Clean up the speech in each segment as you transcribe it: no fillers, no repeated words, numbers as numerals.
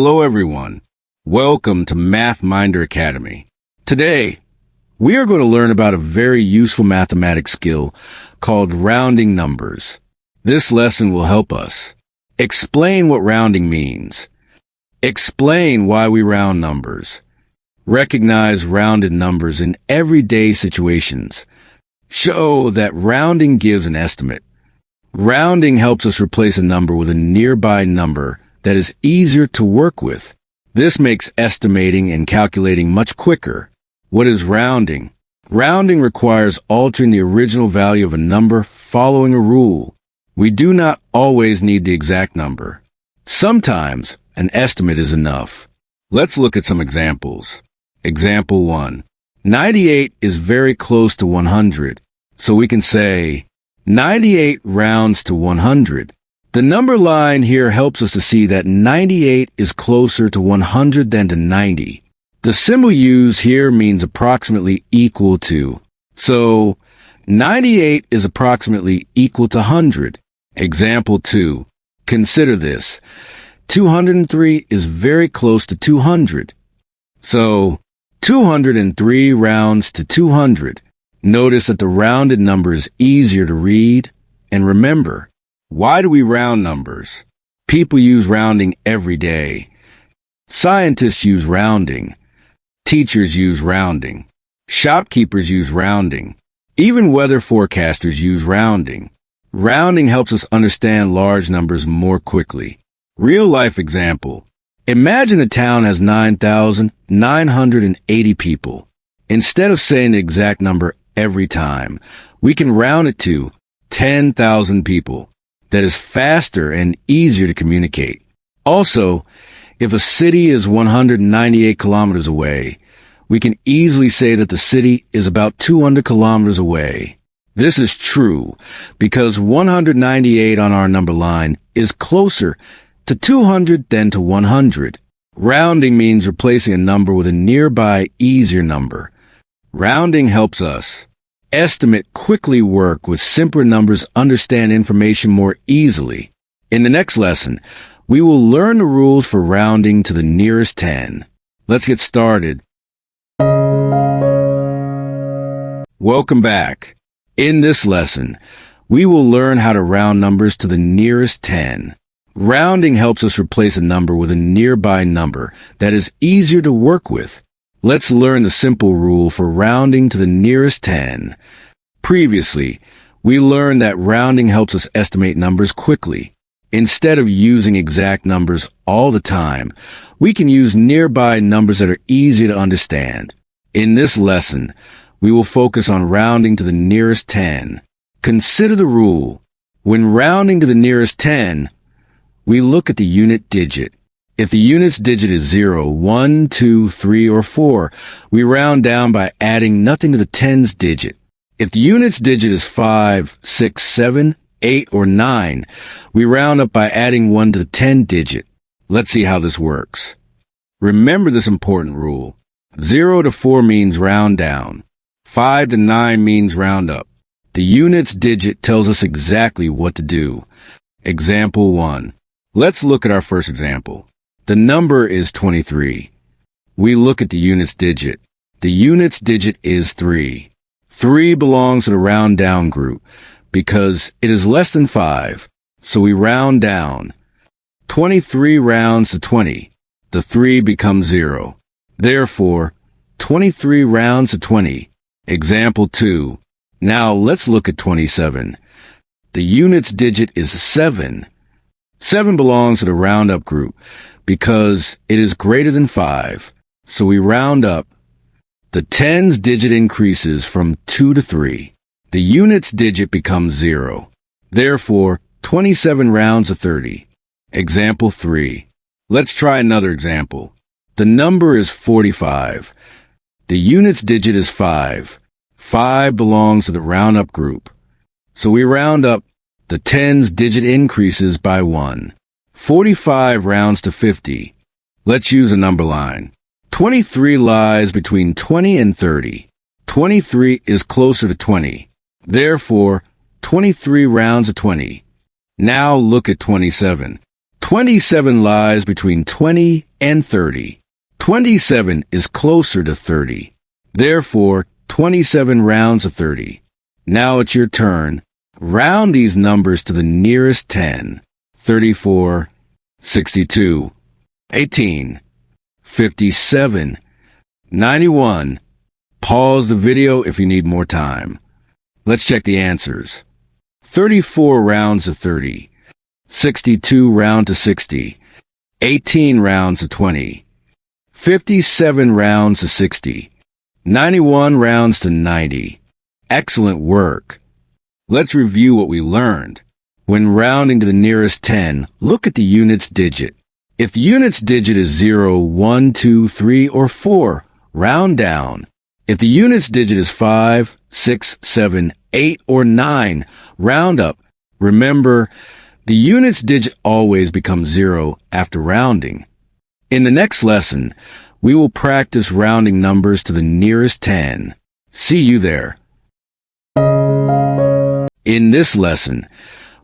Hello everyone. Welcome to MathMinders Academy. Today, we are going to learn about a very useful mathematics skill called rounding numbers. This lesson will help us explain what rounding means, explain why we round numbers, recognize rounded numbers in everyday situations, show that rounding gives an estimate. Rounding helps us replace a number with a nearby number that is easier to work with. This makes estimating and calculating much quicker. What is rounding? Rounding requires altering the original value of a number following a rule. We do not always need the exact number. Sometimes an estimate is enough. Let's look at some examples. Example 1. 98 is very close to 100, so we can say 98 rounds to 100. The number line here helps us to see that 98 is closer to 100 than to 90. The symbol used here means approximately equal to. So, 98 is approximately equal to 100. Example 2. Consider this. 203 is very close to 200. So, 203 rounds to 200. Notice that the rounded number is easier to read and remember. Why do we round numbers? People use rounding every day. Scientists use rounding. Teachers use rounding. Shopkeepers use rounding. Even weather forecasters use rounding. Rounding helps us understand large numbers more quickly. Real-life example. Imagine a town has 9,980 people. Instead of saying the exact number every time, we can round it to 10,000 people. That is faster and easier to communicate. Also, if a city is 198 kilometers away, we can easily say that the city is about 200 kilometers away. This is true because 198 on our number line is closer to 200 than to 100. Rounding means replacing a number with a nearby, easier number. Rounding helps us estimate quickly, work with simpler numbers, understand information more easily. In the next lesson, we will learn the rules for rounding to the nearest 10. Let's get started. Welcome back. In this lesson, we will learn how to round numbers to the nearest 10. Rounding helps us replace a number with a nearby number that is easier to work with. Let's learn the simple rule for rounding to the nearest 10. Previously, we learned that rounding helps us estimate numbers quickly. Instead of using exact numbers all the time, we can use nearby numbers that are easy to understand. In this lesson, we will focus on rounding to the nearest 10. Consider the rule. When rounding to the nearest 10, we look at the unit digit. If the unit's digit is 0, 1, 2, 3, or 4, we round down by adding nothing to the tens digit. If the unit's digit is 5, 6, 7, 8, or 9, we round up by adding 1 to the 10 digit. Let's see how this works. Remember this important rule. 0 to 4 means round down. 5 to 9 means round up. The unit's digit tells us exactly what to do. Example 1. Let's look at our first example. The number is 23. We look at the unit's digit. The unit's digit is 3. 3 belongs to the round down group because it is less than 5, so we round down. 23 rounds to 20. The 3 becomes 0. Therefore, 23 rounds to 20. Example 2. Now let's look at 27. The unit's digit is 7. 7 belongs to the round up group because it is greater than 5, so we round up. The tens digit increases from 2 to 3. The unit's digit becomes 0. Therefore, 27 rounds to 30. Example 3. Let's try another example. The number is 45. The unit's digit is 5. 5 belongs to the round up group, so we round up. The tens digit increases by 1. 45 rounds to 50. Let's use a number line. 23 lies between 20 and 30. 23 is closer to 20. Therefore, 23 rounds to 20. Now look at 27. 27 lies between 20 and 30. 27 is closer to 30. Therefore, 27 rounds to 30. Now it's your turn. Round these numbers to the nearest 10. 34, 62, 18, 57, 91. Pause the video if you need more time. Let's check the answers. 34 rounds to 30. 62 round to 60. 18 rounds to 20. 57 rounds to 60. 91 rounds to 90. Excellent work. Let's review what we learned. When rounding to the nearest 10, look at the unit's digit. If the unit's digit is 0, 1, 2, 3, or 4, round down. If the unit's digit is 5, 6, 7, 8, or 9, round up. Remember, the unit's digit always becomes 0 after rounding. In the next lesson, we will practice rounding numbers to the nearest 10. See you there. In this lesson,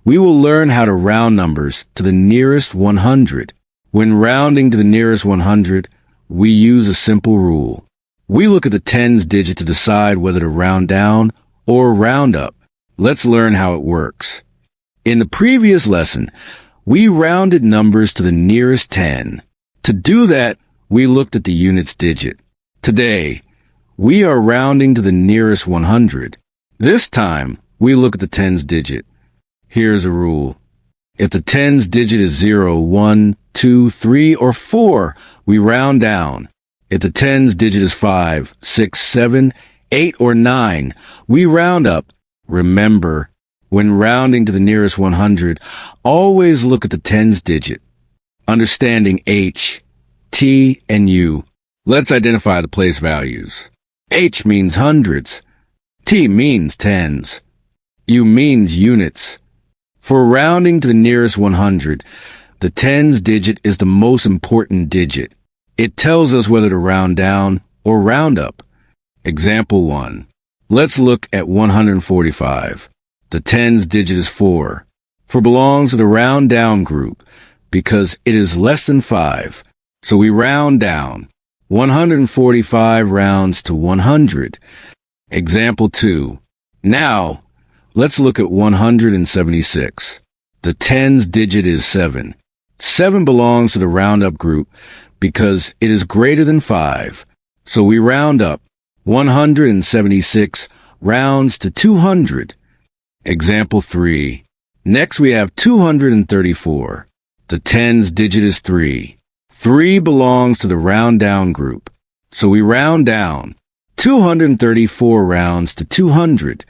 we will learn how to round numbers to the nearest 100. When rounding to the nearest 100, we use a simple rule. We look at the tens digit to decide whether to round down or round up. Let's learn how it works. In the previous lesson, we rounded numbers to the nearest 10. To do that, we looked at the unit's digit. Today, we are rounding to the nearest 100. This time, we look at the tens digit. Here's a rule. If the tens digit is 0, 1, 2, 3, or 4, we round down. If the tens digit is 5, 6, 7, 8, or 9, we round up. Remember, when rounding to the nearest 100, always look at the tens digit. Understanding H, T, and U, let's identify the place values. H means hundreds. T means tens. U means units. For rounding to the nearest 100, the tens digit is the most important digit. It tells us whether to round down or round up. Example 1. Let's look at 145. The tens digit is 4. 4 belongs to the round down group because it is less than 5. So we round down. 145 rounds to 100. Example 2. Now, let's look at 176. The tens digit is 7. 7 belongs to the round-up group because it is greater than 5. So we round up. 176 rounds to 200. Example 3. Next we have 234. The tens digit is 3. 3 belongs to the round-down group. So we round down. 234 rounds to 200.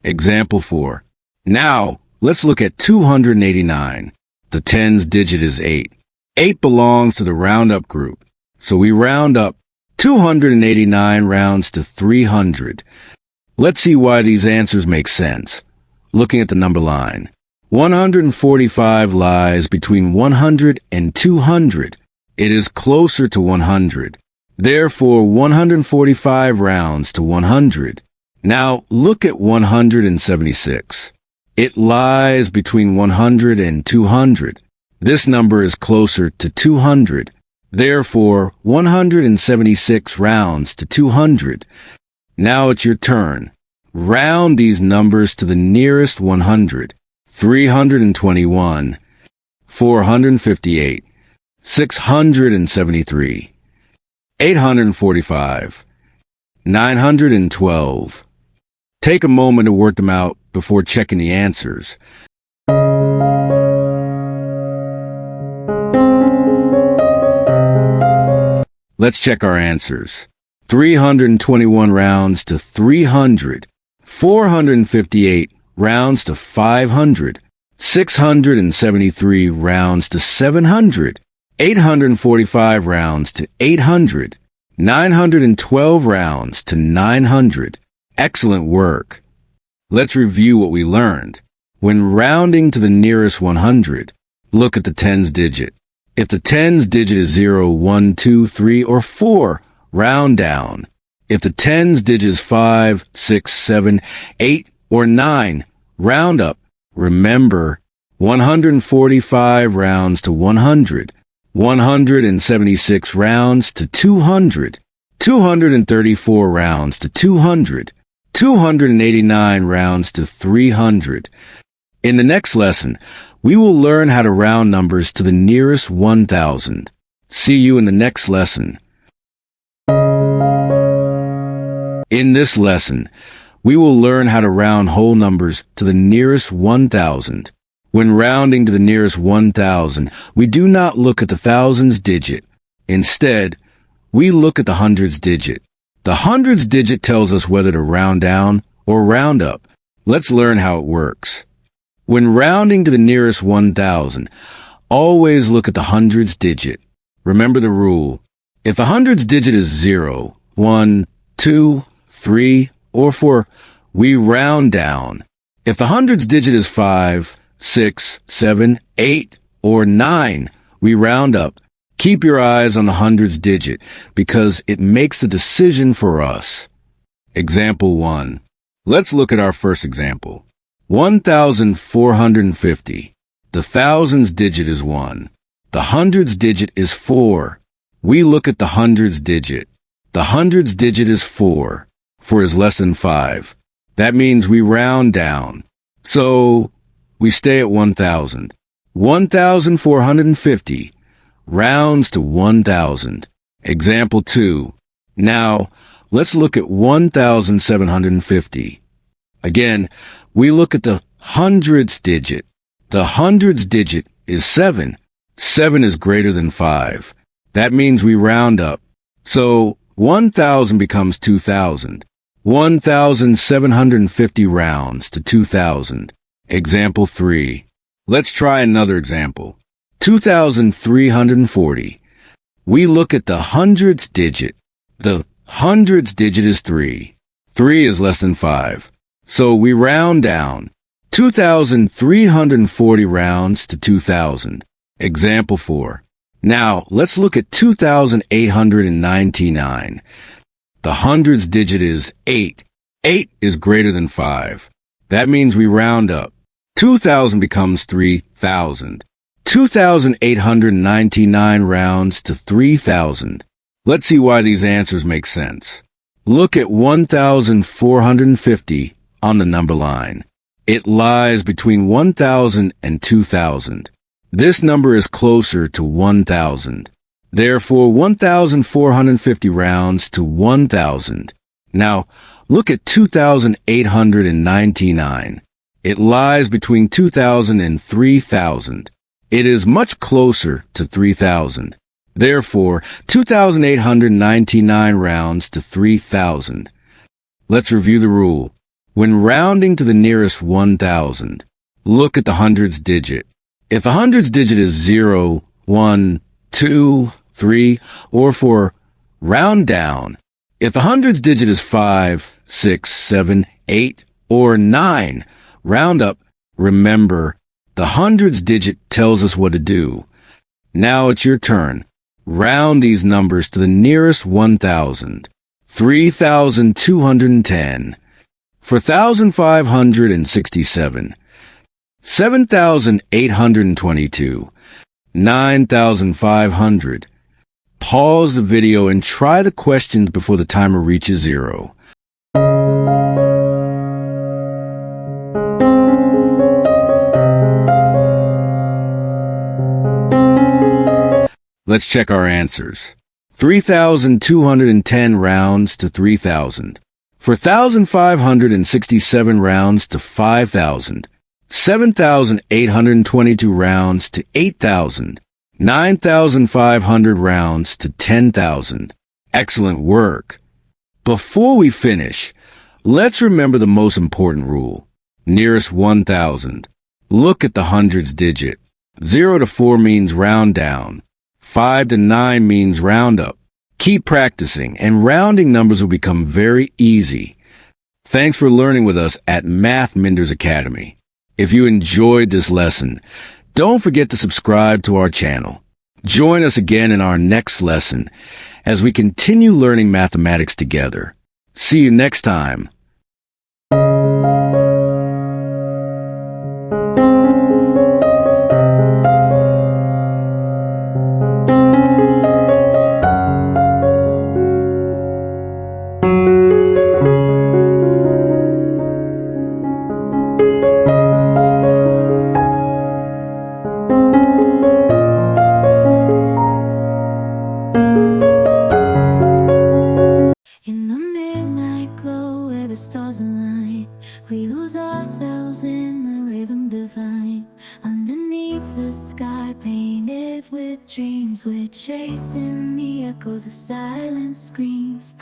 Example 4. Now, let's look at 289. The tens digit is 8. 8 belongs to the round-up group. So we round up 289 rounds to 300. Let's see why these answers make sense. Looking at the number line. 145 lies between 100 and 200. It is closer to 100. Therefore, 145 rounds to 100. Now, look at 176. It lies between 100 and 200. This number is closer to 200. Therefore, 176 rounds to 200. Now it's your turn. Round these numbers to the nearest 100. 321, 458, 673, 845, 912. Take a moment to work them out before checking the answers. Let's check our answers. 321 rounds to 300, 458 rounds to 500, 673 rounds to 700, 845 rounds to 800, 912 rounds to 900. Excellent work. Let's review what we learned. When rounding to the nearest 100, look at the tens digit. If the tens digit is 0, 1, 2, 3, or 4, round down. If the tens digit is 5, 6, 7, 8, or 9, round up. Remember, 145 rounds to 100. 176 rounds to 200, 234 rounds to 200, 289 rounds to 300. In the next lesson, we will learn how to round numbers to the nearest 1,000. See you in the next lesson. In this lesson, we will learn how to round whole numbers to the nearest 1,000. When rounding to the nearest 1,000, we do not look at the thousands digit. Instead, we look at the hundreds digit. The hundreds digit tells us whether to round down or round up. Let's learn how it works. When rounding to the nearest 1,000, always look at the hundreds digit. Remember the rule. If the hundreds digit is 0, 1, 2, 3, or 4, we round down. If the hundreds digit is 5, 6, 7, 8, or 9, we round up. Keep your eyes on the hundreds digit because it makes the decision for us. Example 1. Let's look at our first example. 1,450. The thousands digit is 1. The hundreds digit is 4. We look at the hundreds digit. The hundreds digit is 4. 4 is less than 5. That means we round down. So, we stay at 1,000. 1,450 rounds to 1,000. Example 2. Now, let's look at 1,750. Again, we look at the hundreds digit. The hundreds digit is 7. 7 is greater than 5. That means we round up. So, 1,000 becomes 2,000. 1,750 rounds to 2,000. Example 3. Let's try another example. 2,340. We look at the hundreds digit. The hundreds digit is 3. 3 is less than 5. So we round down. 2,340 rounds to 2,000. Example 4. Now, let's look at 2,899. The hundreds digit is 8. 8 is greater than 5. That means we round up. 2,000 becomes 3,000. 2,899 rounds to 3,000. Let's see why these answers make sense. Look at 1,450 on the number line. It lies between 1,000 and 2,000. This number is closer to 1,000. Therefore, 1,450 rounds to 1,000. Now, look at 2,899. It lies between 2,000 and 3,000. It is much closer to 3,000. Therefore, 2,899 rounds to 3,000. Let's review the rule. When rounding to the nearest 1,000, look at the hundreds digit. If the hundreds digit is 0, 1, 2, 3, or 4, round down. If the hundreds digit is 5, 6, 7, 8, or 9, round up. Remember, the hundreds digit tells us what to do. Now it's your turn. Round these numbers to the nearest 1,000. 3,210. 4,567. 7,822. 9,500. Pause the video and try the questions before the timer reaches 0. Let's check our answers. 3,210 rounds to 3,000. 4,567 rounds to 5,000. 7,822 rounds to 8,000. 9,500 rounds to 10,000. Excellent work. Before we finish, let's remember the most important rule. Nearest 1,000. Look at the hundreds digit. 0 to 4 means round down. 5 to 9 means round up. Keep practicing, and rounding numbers will become very easy. Thanks for learning with us at MathMinders Academy. If you enjoyed this lesson, don't forget to subscribe to our channel. Join us again in our next lesson as we continue learning mathematics together. See you next time. We lose ourselves in the rhythm divine. Underneath the sky painted with dreams, we're chasing the echoes of silent screams.